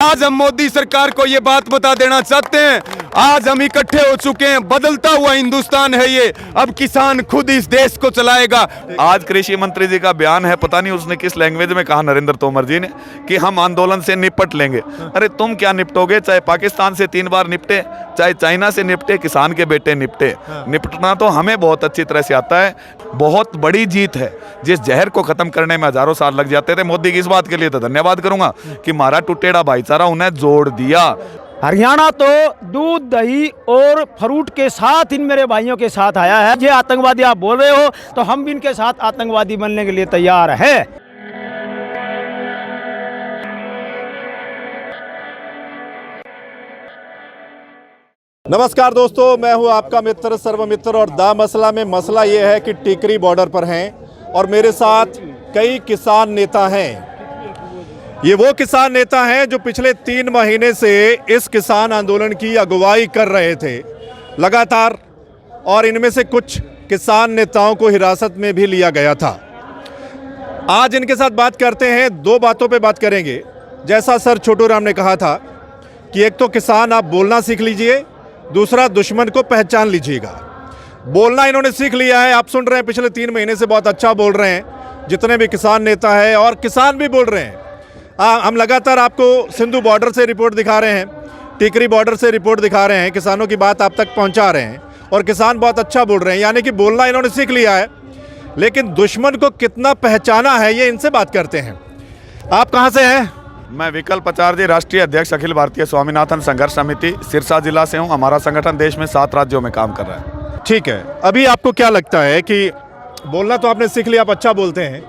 आज हम मोदी सरकार को ये बात बता देना चाहते हैं, आज हम इकट्ठे हो चुके हैं। बदलता हुआ हिंदुस्तान है ये, अब किसान खुद इस देश को चलाएगा। आज कृषि मंत्री जी का बयान है, पता नहीं उसने किस लैंग्वेज में कहा, नरेंद्र तोमर जी ने, कि हम आंदोलन से निपट लेंगे। अरे तुम क्या निपटोगे? चाहे पाकिस्तान से 3 बार निपटे, चाहे चाइना से निपटे, किसान के बेटे निपटे। निपटना तो हमें बहुत अच्छी तरह से आता है। बहुत बड़ी जीत है। जिस जहर को खत्म करने में हजारों साल लग जाते थे, मोदी की इस बात के लिए तो धन्यवाद करूंगा कि हमारा टुटेड़ा भाईचारा उन्हें जोड़ दिया। हरियाणा तो दूध दही और फ्रूट के साथ इन मेरे भाइयों के साथ आया है। ये आतंकवादी आप बोल रहे हो तो हम भी इनके साथ आतंकवादी बनने के लिए तैयार हैं। नमस्कार दोस्तों, मैं हूं आपका मित्र सर्वमित्र और दा मसला में मसला ये है कि टिकरी बॉर्डर पर हैं और मेरे साथ कई किसान नेता हैं। ये वो किसान नेता हैं जो पिछले 3 महीने से इस किसान आंदोलन की अगुवाई कर रहे थे लगातार, और इनमें से कुछ किसान नेताओं को हिरासत में भी लिया गया था। आज इनके साथ बात करते हैं, 2 बातों पे बात करेंगे। जैसा सर छोटू राम ने कहा था कि एक तो किसान आप बोलना सीख लीजिए, दूसरा दुश्मन को पहचान लीजिएगा। बोलना इन्होंने सीख लिया है, आप सुन रहे हैं, पिछले 3 महीने से बहुत अच्छा बोल रहे हैं जितने भी किसान नेता हैं, और किसान भी बोल रहे हैं। हम लगातार आपको सिंधु बॉर्डर से रिपोर्ट दिखा रहे हैं, टिकरी बॉर्डर से रिपोर्ट दिखा रहे हैं, किसानों की बात आप तक पहुंचा रहे हैं और किसान बहुत अच्छा बोल रहे हैं। यानी कि बोलना इन्होंने सीख लिया है, लेकिन दुश्मन को कितना पहचाना है ये इनसे बात करते हैं। आप कहाँ से हैं? मैं विकल्प आचार्य, राष्ट्रीय अध्यक्ष, अखिल भारतीय स्वामीनाथन संघर्ष समिति, सिरसा जिला से हूं। हमारा संगठन देश में 7 राज्यों में काम कर रहा है। ठीक है, अभी आपको क्या लगता है कि बोलना तो आपने सीख लिया, आप अच्छा बोलते हैं,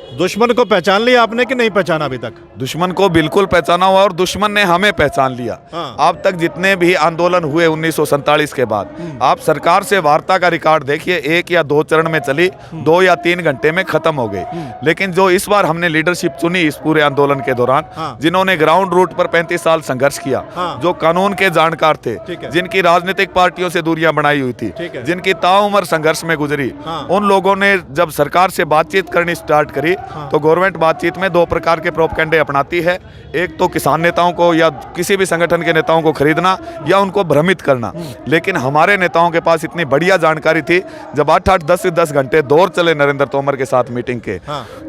दुश्मन को पहचान लिया आपने कि नहीं पहचाना अभी तक? दुश्मन को बिल्कुल पहचाना हुआ और दुश्मन ने हमें पहचान लिया। अब तक जितने भी आंदोलन हुए 1947 के बाद, आप सरकार से वार्ता का रिकॉर्ड देखिए, 1 या 2 चरण में चली, 2 या 3 घंटे में खत्म हो गई। लेकिन जो इस बार हमने लीडरशिप चुनी इस पूरे आंदोलन के दौरान, जिन्होंने ग्राउंड रूट पर 35 साल संघर्ष किया, जो कानून के जानकार थे, जिनकी राजनीतिक पार्टियों से दूरियां बनाई हुई थी, जिनकी ताउम्र संघर्ष में गुजरी, उन लोगों ने जब सरकार से बातचीत करनी स्टार्ट करी तो गवर्नमेंट बातचीत में 2 प्रकार के प्रोपगेंडे अपनाती है। एक तो किसान नेताओं को या किसी भी संगठन के नेताओं को खरीदना या उनको भ्रमित करना। लेकिन हमारे नेताओं के पास इतनी बढ़िया जानकारी थी, जब 8-8, 10-10 घंटे दौर चले नरेंद्र तोमर के साथ मीटिंग के,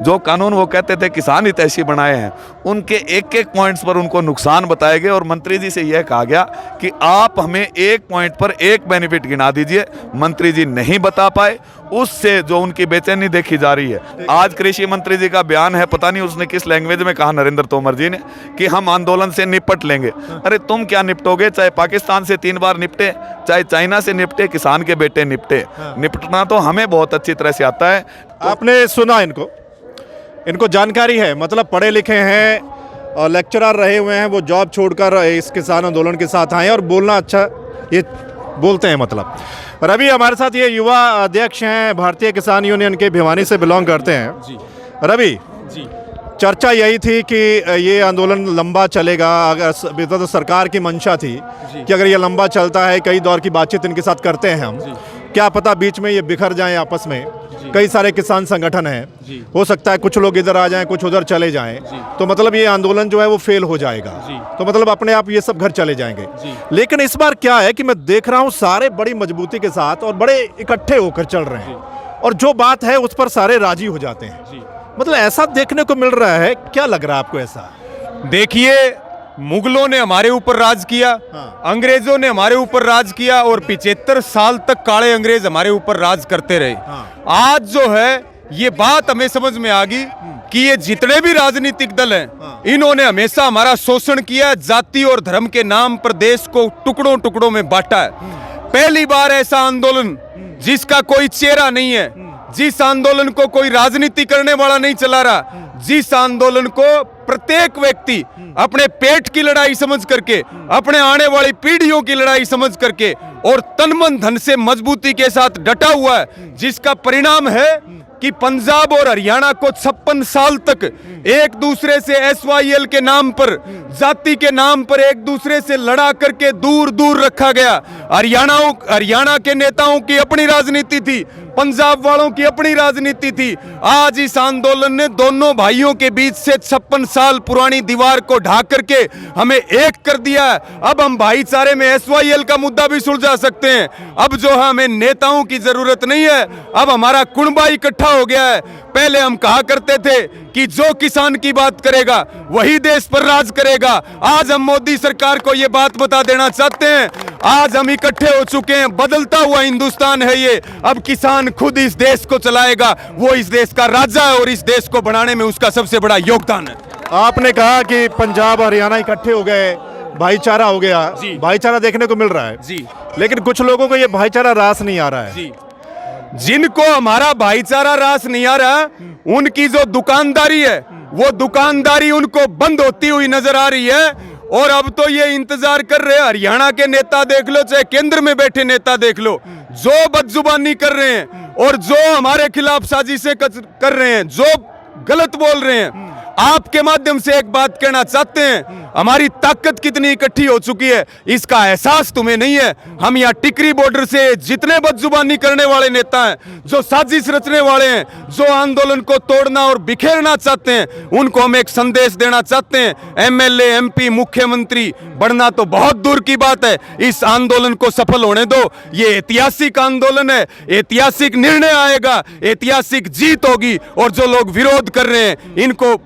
जो कानून वो कहते थे किसान हितैषी बनाए हैं, उनके एक पॉइंट्स पर उनको नुकसान बताए गए और मंत्री जी से यह कहा गया कि आप हमें 1 पॉइंट पर 1 बेनिफिट गिना दीजिए। मंत्री जी नहीं बता पाए, उससे जो उनकी बेचैनी देखी जा रही है। आज कृषि मंत्री जी का बयान है, पता नहीं उसने किस लैंग्वेज में कहा, नरेंद्र तोमर जी ने, कि हम आंदोलन से निपट लेंगे। अरे तुम क्या निपटोगे? चाहे पाकिस्तान से 3 बार निपटे, चाहे चाइना से निपटे, किसान के बेटे निपटे। निपटना तो हमें बहुत अच्छी तरह से आता है। आपने सुना, इनको जानकारी है, मतलब पढ़े लिखे हैं और लेक्चरर रहे हुए हैं, वो जॉब छोड़कर इस किसान आंदोलन के साथ आए और बोलना अच्छा ये बोलते हैं मतलब। रवि हमारे साथ ये युवा अध्यक्ष हैं, भारतीय किसान यूनियन के, भिवानी से बिलोंग करते हैं। जी रवि जी, चर्चा यही थी कि ये आंदोलन लंबा चलेगा, अगर तो सरकार की मंशा थी कि अगर ये लंबा चलता है, कई दौर की बातचीत इनके साथ करते हैं हम, क्या पता बीच में ये बिखर जाएं आपस में। कई सारे किसान संगठन हैं, हो सकता है कुछ लोग इधर आ जाएं, कुछ उधर चले जाएं, तो मतलब ये आंदोलन जो है वो फेल हो जाएगा, तो मतलब अपने आप ये सब घर चले जाएंगे। लेकिन इस बार क्या है कि मैं देख रहा हूँ सारे बड़ी मजबूती के साथ और बड़े इकट्ठे होकर चल रहे हैं, और जो बात है उस पर सारे राजी हो जाते हैं। मतलब ऐसा देखने को मिल रहा है, क्या लग रहा है आपको ऐसा? देखिए, मुगलों ने हमारे ऊपर राज किया, अंग्रेजों ने हमारे ऊपर राज किया, और 75 साल तक काले अंग्रेज हमारे ऊपर राज करते रहे। आज जो है ये बात हमें समझ में आ गई कि ये जितने भी राजनीतिक दल हैं, इन्होंने हमेशा हमारा शोषण किया, जाति और धर्म के नाम पर देश को टुकड़ों टुकड़ों में बांटा है। पहली बार ऐसा आंदोलन जिसका कोई चेहरा नहीं है, जिस आंदोलन को कोई राजनीति करने वाला नहीं चला रहा, जिस आंदोलन को प्रत्येक व्यक्ति अपने पेट की लड़ाई समझ करके, अपने आने वाली पीढ़ियों की लड़ाई समझ करके और तन मन धन से मजबूती के साथ डटा हुआ है, जिसका परिणाम है कि पंजाब और हरियाणा को 56 साल तक एक दूसरे से SYL के नाम पर, जाति के नाम पर एक दूसरे से लड़ा करके दूर दूर रखा गया। हरियाणा के नेताओं की अपनी राजनीति थी, पंजाब वालों की अपनी राजनीति थी, आज इस आंदोलन ने दोनों भाइयों के बीच से 56 साल पुरानी दीवार को ढा करके हमें एक कर दिया है। अब हम भाईचारे में SYL का मुद्दा भी सुलझा सकते हैं। अब जो है हमें नेताओं की जरूरत नहीं है, अब हमारा कुनबा इकट्ठा हो गया है। पहले हम कहा करते थे कि जो किसान की बात करेगा वही देश पर राज करेगा। आज हम मोदी सरकार को ये बात बता देना चाहते हैं, आज हम इकट्ठे हो चुके हैं। बदलता हुआ हिंदुस्तान है ये, अब किसान खुद इस देश को चलाएगा। वो इस देश का राजा है और इस देश को बढ़ाने में उसका सबसे बड़ा योगदान है। आपने कहा कि पंजाब हरियाणा इकट्ठे हो गए, भाईचारा हो गया, भाईचारा देखने को मिल रहा है जी, लेकिन कुछ लोगों को ये भाईचारा रास नहीं आ रहा है जी। जिनको हमारा भाईचारा रास नहीं आ रहा, उनकी जो दुकानदारी है वो दुकानदारी उनको बंद होती हुई नजर आ रही है। और अब तो ये इंतजार कर रहे हैं, हरियाणा के नेता देख लो चाहे केंद्र में बैठे नेता देख लो, जो बदजुबानी कर रहे हैं और जो हमारे खिलाफ साजिशें कर रहे हैं, जो गलत बोल रहे हैं। आपके माध्यम से एक बात कहना चाहते हैं, हमारी ताकत कितनी इकट्ठी हो चुकी है इसका एहसास तुम्हें नहीं है। हम यहाँ टिकरी बॉर्डर से जितने बदजुबानी करने वाले नेता हैं, जो साजिश रचने वाले हैं, जो आंदोलन को तोड़ना और बिखेरना चाहते हैं, उनको हम एक संदेश देना चाहते हैं। MLA, MP, मुख्यमंत्री बढ़ना तो बहुत दूर की बात है, इस आंदोलन को सफल होने दो। ये ऐतिहासिक आंदोलन है, ऐतिहासिक निर्णय आएगा, ऐतिहासिक जीत होगी। और जो लोग विरोध कर रहे हैं, इनको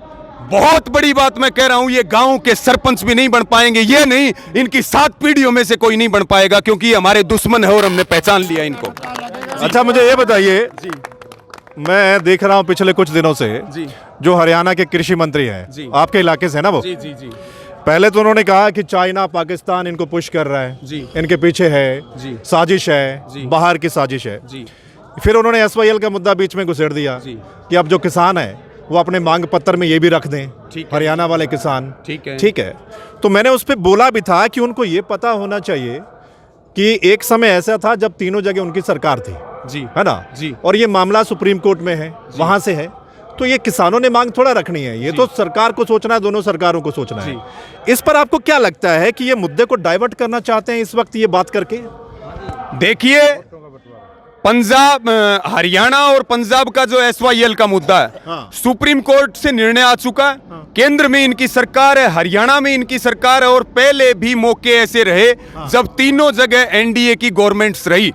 बहुत बड़ी बात मैं कह रहा हूं, ये गांव के सरपंच भी नहीं बन पाएंगे। ये नहीं, इनकी 7 पीढ़ियों में से कोई नहीं बन पाएगा, क्योंकि ये हमारे दुश्मन है और हमने पहचान लिया इनको। अच्छा, मुझे ये बताइए, मैं देख रहा हूं पिछले कुछ दिनों से जो हरियाणा के कृषि मंत्री हैं, आपके इलाके से है ना वो? जी जी जी। पहले तो उन्होंने कहा कि चाइना पाकिस्तान इनको पुश कर रहा है, इनके पीछे है, साजिश है, बाहर की साजिश है। फिर उन्होंने SYL का मुद्दा बीच में घुसेड़ दिया कि अब जो किसान है वो अपने मांग पत्र में ये भी रख दें, हरियाणा वाले किसान। ठीक है। तो मैंने उस पर बोला भी था कि उनको ये पता होना चाहिए कि एक समय ऐसा था जब तीनों जगह उनकी सरकार थी जी, है ना जी। और ये मामला सुप्रीम कोर्ट में है, वहां से है, तो ये किसानों ने मांग थोड़ा रखनी है, ये तो सरकार को सोचना है, दोनों सरकारों को सोचना है। इस पर आपको क्या लगता है कि ये मुद्दे को डाइवर्ट करना चाहते हैं इस वक्त ये बात करके? देखिए, पंजाब, हरियाणा और पंजाब का जो SYL का मुद्दा है, सुप्रीम कोर्ट से निर्णय आ चुका है। केंद्र में इनकी सरकार है, हरियाणा में इनकी सरकार है, और पहले भी मौके ऐसे रहे जब तीनों जगह NDA की गवर्नमेंट्स रही।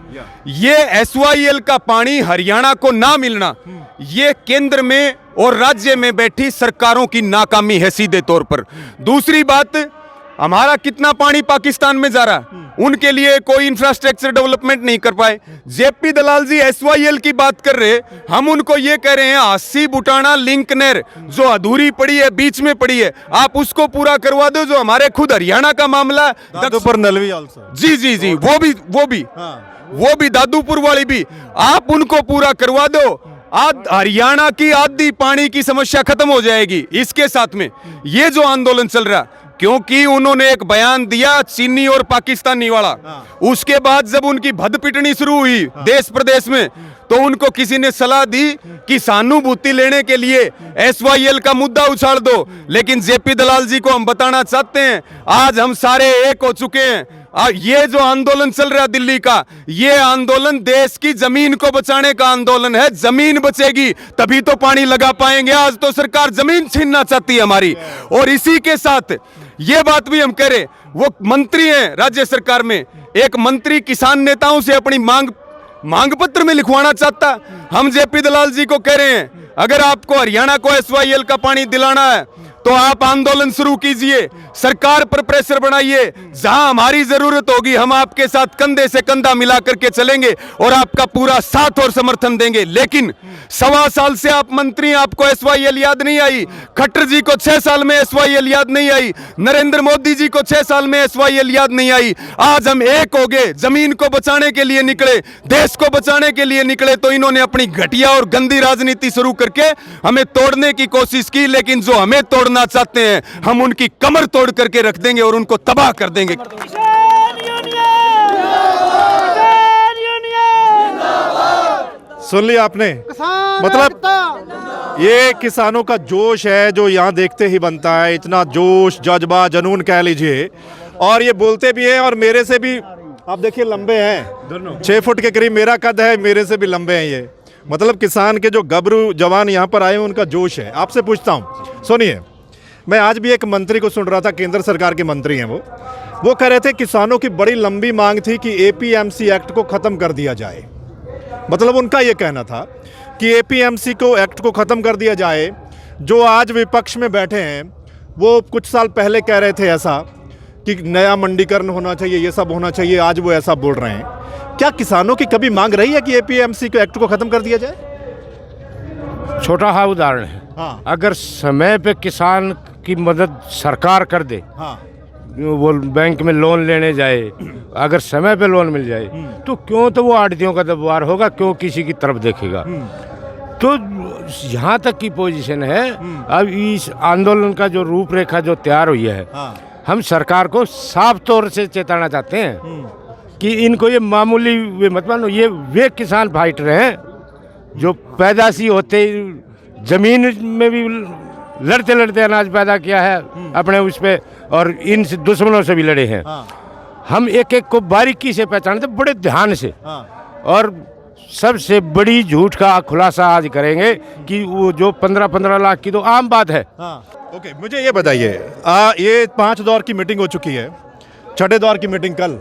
ये SYL का पानी हरियाणा को ना मिलना, ये केंद्र में और राज्य में बैठी सरकारों की नाकामी है सीधे तौर पर। दूसरी बात, हमारा कितना पानी पाकिस्तान में जा रहा है, उनके लिए कोई इंफ्रास्ट्रक्चर डेवलपमेंट नहीं कर पाए। JP दलाल जी SYL की बात कर रहे, हम उनको ये कह रहे हैं, 80 बुटाना लिंक नहर जो अधूरी पड़ी है, बीच में पड़ी है, आप उसको पूरा करवा दो। जो हमारे खुद हरियाणा का मामला, दादूपुर नलवी आल्सो, जी जी जी, वो भी दादूपुर वाली भी, आप उनको पूरा करवा दो। हरियाणा की आधी पानी की समस्या खत्म हो जाएगी। इसके साथ में ये जो आंदोलन चल रहा, क्योंकि उन्होंने एक बयान दिया चीनी और पाकिस्तानी वाला, उसके बाद जब उनकी भद पिटनी शुरू हुई देश प्रदेश में, तो उनको किसी ने सलाह दी कि सहानुभूति लेने के लिए SYL का मुद्दा उछाल दो। लेकिन JP दलाल जी को हम बताना चाहते हैं, आज हम सारे एक हो चुके हैं। ये जो आंदोलन चल रहा है दिल्ली का, ये आंदोलन देश की जमीन को बचाने का आंदोलन है। जमीन बचेगी तभी तो पानी लगा पाएंगे। आज तो सरकार जमीन छीनना चाहती है हमारी। और इसी के साथ ये बात भी हम कह रहे, वो मंत्री हैं राज्य सरकार में, एक मंत्री किसान नेताओं से अपनी मांग पत्र में लिखवाना चाहता। हम JP दलाल जी को कह रहे हैं, अगर आपको हरियाणा को SYL का पानी दिलाना है तो आप आंदोलन शुरू कीजिए, सरकार पर प्रेशर बनाइए। जहां हमारी जरूरत होगी हम आपके साथ कंधे से कंधा मिला करके चलेंगे और आपका पूरा साथ और समर्थन देंगे। लेकिन 1.25 साल से आप मंत्री, आपको SYL याद नहीं आई। खट्टर जी को 6 साल में SYL याद नहीं आई। नरेंद्र मोदी जी को 6 साल में SYL याद नहीं आई। आज हम एक हो गए, जमीन को बचाने के लिए निकले, देश को बचाने के लिए निकले, तो इन्होंने अपनी घटिया और गंदी राजनीति शुरू करके हमें तोड़ने की कोशिश की। लेकिन जो हमें तोड़ना चाहते हैं, हम उनकी कमर तोड़ करके रख देंगे और उनको तबाह कर देंगे। सुन लिया आपने, मतलब ये किसानों का जोश है जो यहाँ देखते ही बनता है। इतना जोश, जज्बा, जुनून कह लीजिए। और ये बोलते भी हैं, और मेरे से भी आप देखिए लंबे हैं, 6 फुट के करीब मेरा कद है, मेरे से भी लंबे हैं ये। मतलब किसान के जो गबरू जवान यहाँ पर आए हैं उनका जोश है। आपसे पूछता हूँ, सुनिए, मैं आज भी एक मंत्री को सुन रहा था, केंद्र सरकार के मंत्री हैं वो कह रहे थे किसानों की बड़ी लंबी मांग थी कि एपीएमसी एक्ट को ख़त्म कर दिया जाए। मतलब उनका ये कहना था कि एपीएमसी को एक्ट को ख़त्म कर दिया जाए। जो आज विपक्ष में बैठे हैं वो कुछ साल पहले कह रहे थे ऐसा कि नया मंडीकरण होना चाहिए, ये सब होना चाहिए, आज वो ऐसा बोल रहे हैं। क्या किसानों की कभी मांग रही है कि एपीएमसी को एक्ट को ख़त्म कर दिया जाए? छोटा सा उदाहरण है, हाँ। अगर समय पे किसान की मदद सरकार कर दे, हाँ। वो बैंक में लोन लेने जाए, अगर समय पे लोन मिल जाए तो क्यों तो वो आड़तियों का दबाव होगा, क्यों किसी की तरफ देखेगा। तो यहाँ तक की पोजीशन है। अब इस आंदोलन का जो रूपरेखा जो तैयार हुई है, हाँ। हम सरकार को साफ तौर से चेताना चाहते हैं कि इनको ये मामूली वे मत मानो, ये वे किसान फाइटर हैं जो पैदाशी होते जमीन में भी लड़ते लड़ते अनाज पैदा किया है अपने उस पे, और इन दुश्मनों से भी लड़े हैं। हम एक एक को बारीकी से पहचानते, बड़े ध्यान से, और सबसे बड़ी झूठ का खुलासा आज करेंगे कि वो जो 15-15 लाख की तो आम बात है। ओके, मुझे ये बताइए, ये 5 दौर की मीटिंग हो चुकी है, 6ठे दौर की मीटिंग कल,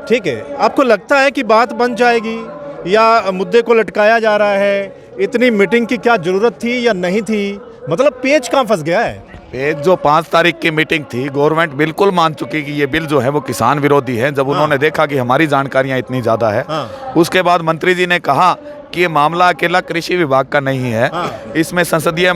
ठीक है। आपको लगता है कि बात बन जाएगी या मुद्दे को लटकाया जा रहा है? इतनी मीटिंग की क्या जरूरत थी या नहीं थी? मतलब पेच कहाँ फंस गया है? पेज जो 5 तारीख की मीटिंग थी, गवर्नमेंट बिल्कुल मान चुकी कि ये बिल जो है वो किसान विरोधी है। जब उन्होंने देखा कि हमारी जानकारियां इतनी ज़्यादा है, उसके बाद मंत्री जी ने कहा कि ये मामला अकेला कृषि विभाग का नहीं है, इसमें संसदीय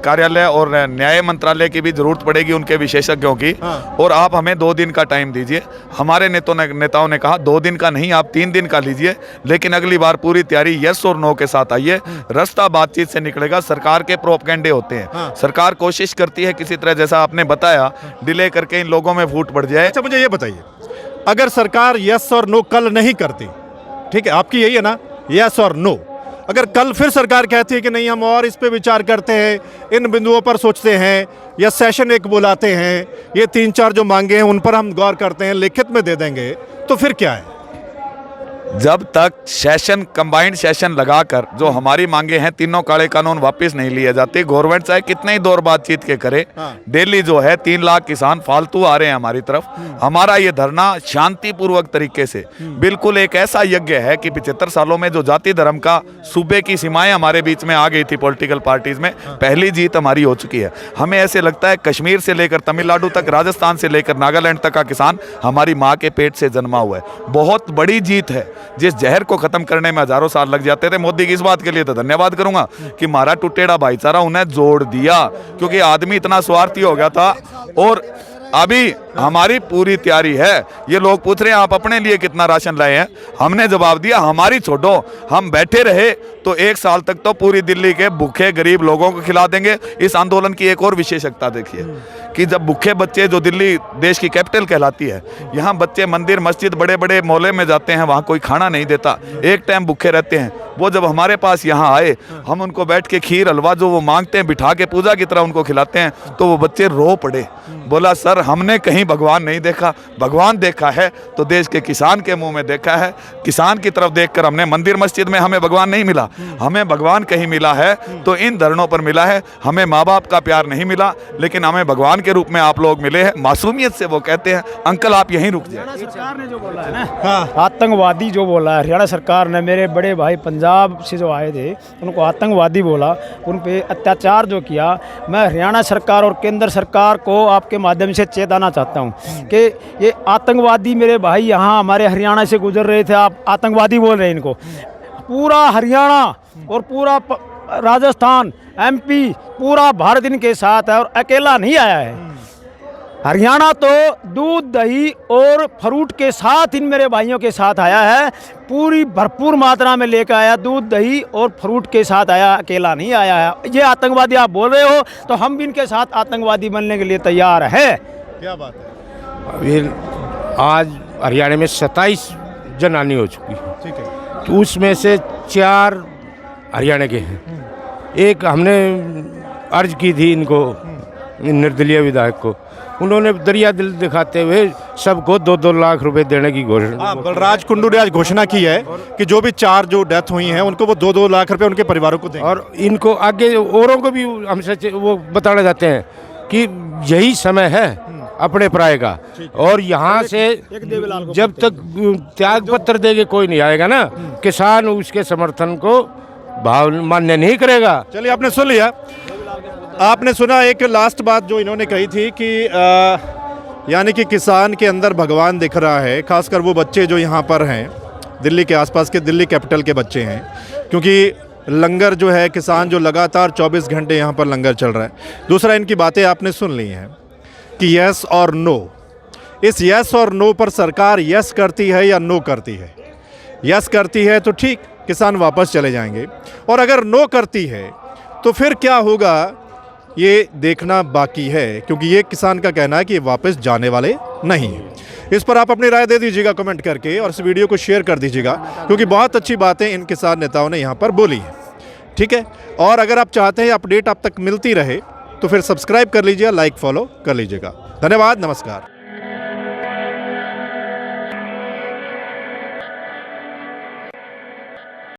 कार्यालय और न्याय मंत्रालय की भी जरूरत पड़ेगी, उनके विशेषज्ञों की, और आप हमें 2 दिन का टाइम दीजिए। हमारे नेताओं ने कहा 2 दिन का नहीं, आप 3 दिन का लीजिए, लेकिन अगली बार पूरी तैयारी यस और नो के साथ आइए। रास्ता बातचीत से निकलेगा। सरकार के प्रोपगेंडे होते हैं, सरकार कोशिश करती है किसी तरह, जैसा आपने बताया, डिले करके इन लोगों में फूट पड़ जाए। अच्छा, मुझे ये बताइए, अगर सरकार यस और नो कल नहीं करती, ठीक है, आपकी यही है ना, यस और नो, अगर कल फिर सरकार कहती है कि नहीं हम और इस पे विचार करते हैं, इन बिंदुओं पर सोचते हैं, या सेशन 1 बुलाते हैं, ये 3-4 जो मांगे हैं उन पर हम गौर करते हैं, लिखित में दे देंगे, तो फिर क्या है? जब तक सेशन, कंबाइंड सेशन लगाकर जो हमारी मांगे हैं, तीनों काले कानून वापस नहीं लिए जाते, गवर्नमेंट चाहे कितने ही दौर बातचीत के करे, डेली जो है 3 लाख किसान फालतू आ रहे हैं हमारी तरफ। हमारा ये धरना शांतिपूर्वक तरीके से, बिल्कुल एक ऐसा यज्ञ है कि 75 सालों में जो जाति धर्म का सूबे की सीमाएं हमारे बीच में आ गई थी पॉलिटिकल पार्टीज में, पहली जीत हमारी हो चुकी है। हमें ऐसे लगता है कश्मीर से लेकर तमिलनाडु तक, राजस्थान से लेकर नागालैंड तक का किसान हमारी माँ के पेट से जन्मा हुआ है। बहुत बड़ी जीत है। जिस जहर को खत्म करने में हजारों साल लग जाते थे, मोदी की इस बात के लिए तो धन्यवाद करूंगा कि हमारा टुटेड़ा भाईचारा उन्हें जोड़ दिया, क्योंकि आदमी इतना स्वार्थी हो गया था। और अभी हमारी पूरी तैयारी है। ये लोग पूछ रहे हैं आप अपने लिए कितना राशन लाए हैं, हमने जवाब दिया हमारी छोड़ो, हम बैठे रहे तो 1 साल तक तो पूरी दिल्ली के भूखे गरीब लोगों को खिला देंगे। इस आंदोलन की एक और विशेषता देखिए कि जब भूखे बच्चे, जो दिल्ली देश की कैपिटल कहलाती है, यहाँ बच्चे मंदिर मस्जिद बड़े बड़े मोहल्ले में जाते हैं, वहाँ कोई खाना नहीं देता, एक टाइम भूखे रहते हैं। वो जब हमारे पास यहाँ आए, हम उनको बैठ के खीर हलवा जो वो मांगते हैं बिठा के पूजा की तरह उनको खिलाते हैं, तो वो बच्चे रो पड़े। बोला सर हमने कहीं भगवान नहीं देखा, भगवान देखा है तो देश के किसान के मुंह में देखा है। किसान की तरफ देखकर हमने, मंदिर मस्जिद में हमें भगवान नहीं मिला, हमें भगवान कहीं मिला है तो इन धरनों पर मिला है। हमें माँ बाप का प्यार नहीं मिला, लेकिन हमें भगवान के रूप में आप लोग मिले हैं। मासूमियत से वो कहते हैं अंकल आप यहीं रुक जाए। सरकार ने जो बोला है ना, आतंकवादी जो बोला है हरियाणा सरकार ने, मेरे बड़े भाई पंजाब से जो आए थे उनको आतंकवादी बोला, उन पे अत्याचार जो किया, मैं हरियाणा सरकार और केंद्र सरकार को आपके माध्यम से चेताना चाहता हूँ कि ये आतंकवादी मेरे भाई यहाँ हमारे हरियाणा से गुजर रहे थे, आप आतंकवादी बोल रहे हैं इनको। पूरा हरियाणा और पूरा राजस्थान, एमपी, पूरा भारत इनके साथ है और अकेला नहीं आया है। हरियाणा तो दूध दही और फ्रूट के साथ इन मेरे भाइयों के साथ आया है, पूरी भरपूर मात्रा में लेकर आया, दूध दही और फ्रूट के साथ आया, अकेला नहीं आया है। ये आतंकवादी आप बोल रहे हो तो हम भी इनके साथ आतंकवादी बनने के लिए तैयार है। क्या बात है? अभी आज हरियाणा में 27 जनानी हो चुकी है, ठीक है, तो उसमें से 4 हरियाणा के हैं। एक हमने अर्ज की थी इनको, निर्दलीय विधायक को, उन्होंने दरिया दिल दिखाते हुए सबको 2-2 लाख रुपए देने की घोषणा। हाँ, बलराज कुंडू ने आज घोषणा की है कि जो भी 4 जो डेथ हुई हैं उनको वो 2-2 लाख रुपए उनके परिवारों को देंगे। और इनको आगे औरों को भी हमसे वो बताना चाहते हैं कि यही समय है अपने पराये का, और यहाँ से जब तक त्याग पत्र देके कोई नहीं आएगा ना, किसान उसके समर्थन को भाव मान्य नहीं करेगा। चलिए, आपने सुन लिया, आपने सुना एक लास्ट बात जो इन्होंने कही थी कि यानी कि किसान के अंदर भगवान दिख रहा है, खासकर वो बच्चे जो यहाँ पर हैं, दिल्ली के आसपास के, दिल्ली कैपिटल के बच्चे हैं, क्योंकि लंगर जो है, किसान जो लगातार 24 घंटे यहाँ पर लंगर चल रहा है। दूसरा, इनकी बातें आपने सुन ली हैं कि यस और नो, इस यस और नो पर सरकार यस करती है या नो करती है। यस करती है तो ठीक, किसान वापस चले जाएंगे, और अगर नो करती है तो फिर क्या होगा ये देखना बाकी है, क्योंकि ये किसान का कहना है कि ये वापस जाने वाले नहीं हैं। इस पर आप अपनी राय दे दीजिएगा कमेंट करके, और इस वीडियो को शेयर कर दीजिएगा, क्योंकि बहुत अच्छी बातें इन किसान नेताओं ने यहाँ पर बोली हैं। ठीक है, और अगर आप चाहते हैं अपडेट आप तक मिलती रहे तो फिर सब्सक्राइब कर लीजिए, लाइक फॉलो कर लीजिएगा। धन्यवाद, नमस्कार।